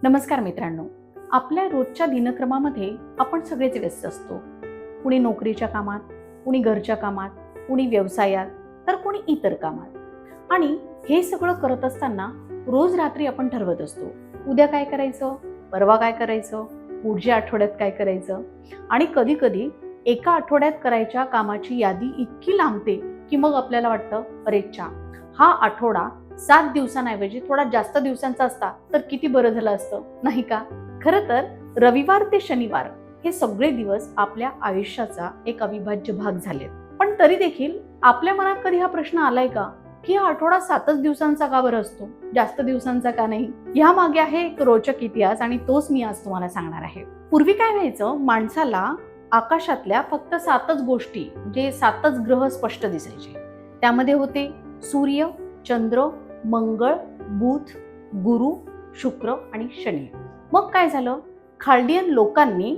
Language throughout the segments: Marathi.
नमस्कार मित्रांनो, आपल्या रोजच्या दिनक्रमामध्ये आपण सगळेच व्यस्त असतो. कुणी नोकरीच्या कामात, कुणी घरच्या कामात, कुणी व्यवसायात, तर कुणी इतर कामात. आणि हे सगळं करत असताना रोज रात्री आपण ठरवत असतो, उद्या काय करायचं, परवा काय करायचं, पुढच्या आठवड्यात काय करायचं. आणि कधी कधी एका आठवड्यात करायच्या कामाची यादी इतकी लांबते की मग आपल्याला वाटतं, अरे चा, हा आठवडा 7 दिवसांऐवजी थोडा जास्त दिवसांचा असता तर किती बरं झालं असतं, नाही का? खरं तर रविवार ते शनिवार हे सगळे दिवस आपल्या आयुष्याचा एक अविभाज्य भाग झालेत. पण तरी देखील आपल्या मनात कधी हा प्रश्न आलाय का की हा आठवडा 7च दिवसांचा का बरं असतो, जास्त दिवसांचा का नाही? ह्या मागे आहे एक रोचक इतिहास आणि तोच मी आज तुम्हाला सांगणार आहे. पूर्वी काय व्हायचं, माणसाला आकाशातल्या फक्त 7च गोष्टी, जे 7च ग्रह स्पष्ट दिसायचे. त्यामध्ये होते सूर्य, चंद्र, मंगळ, बुध, गुरु, शुक्र आणि शनी. मग काय झालं, खाल्डियन लोकांनी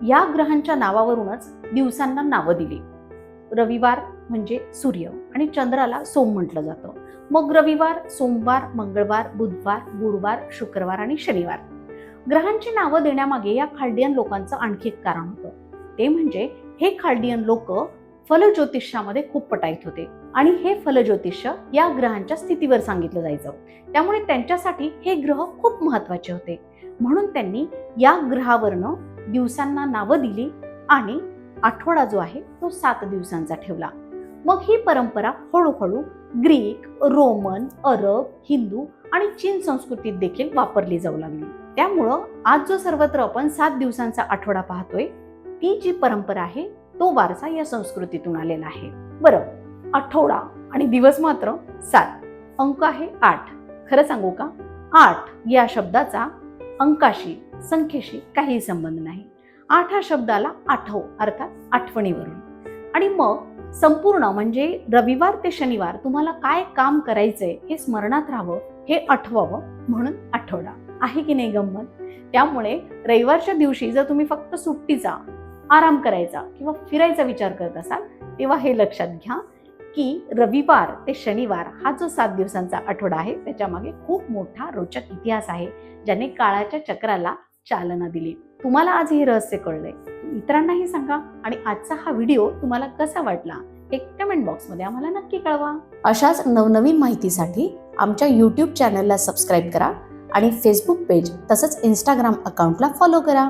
या ग्रहांच्या नावावरूनच दिवसांना नावं दिली. रविवार म्हणजे सूर्य आणि चंद्राला सोम म्हटलं जातं. मग रविवार, सोमवार, मंगळवार, बुधवार, गुरुवार, शुक्रवार आणि शनिवार. ग्रहांची नावं देण्यामागे या खाल्डियन लोकांचं आणखी एक कारण होतं. ते म्हणजे हे खाल्डियन लोक फलज्योतिषामध्ये खूप पटाईत होते आणि हे फलज्योतिष्य या ग्रहांच्या स्थितीवर सांगितलं जायचं. त्यामुळे त्यांच्यासाठी हे ग्रह खूप महत्वाचे होते. म्हणून त्यांनी या ग्रहावरनं दिवसांना नावं दिली आणि आठवडा जो आहे तो 7 दिवसांचा ठेवला. मग ही परंपरा हळूहळू ग्रीक, रोमन, अरब, हिंदू आणि चीन संस्कृतीत देखील वापरली जाऊ लागली. त्यामुळं आज जो सर्वत्र आपण 7 दिवसांचा आठवडा पाहतोय, ती जी परंपरा आहे तो वारसा या संस्कृतीतून आलेला आहे. बरं, आठवडा आणि दिवस मात्र 7, अंक आहे 8. खरं सांगू का, 8 या शब्दाचा अंकाशी, संख्येशी काही संबंध नाही. 8 हा शब्दाला आठव अर्थात आठवणीवरून. आणि मग संपूर्ण म्हणजे रविवार ते शनिवार तुम्हाला काय काम करायचंय हे स्मरणात राहावं, हे आठवावं म्हणून आठवडा आहे की नाही गंमत? त्यामुळे रविवारच्या दिवशी जर तुम्ही फक्त सुट्टीचा, आराम करायचा किंवा फिरायचा विचार करत असाल, तेव्हा हे लक्षात घ्या की रविवार ते शनिवार हा जो 7 दिवसांचा आठवडा आहे त्याच्या मागे खूप मोठा रोचक इतिहास आहे, ज्याने काळाच्या चक्राला चालना दिली. तुम्हाला आज हे रहस्य कळलंय, इतरांनाही सांगा. आणि आजचा हा व्हिडिओ तुम्हाला कसा वाटला हे कमेंट बॉक्समध्ये आम्हाला नक्की कळवा. अशाच नवनवीन माहितीसाठी आमच्या YouTube चॅनलला सबस्क्राईब करा आणि फेसबुक पेज तसंच इंस्टाग्राम अकाउंटला फॉलो करा.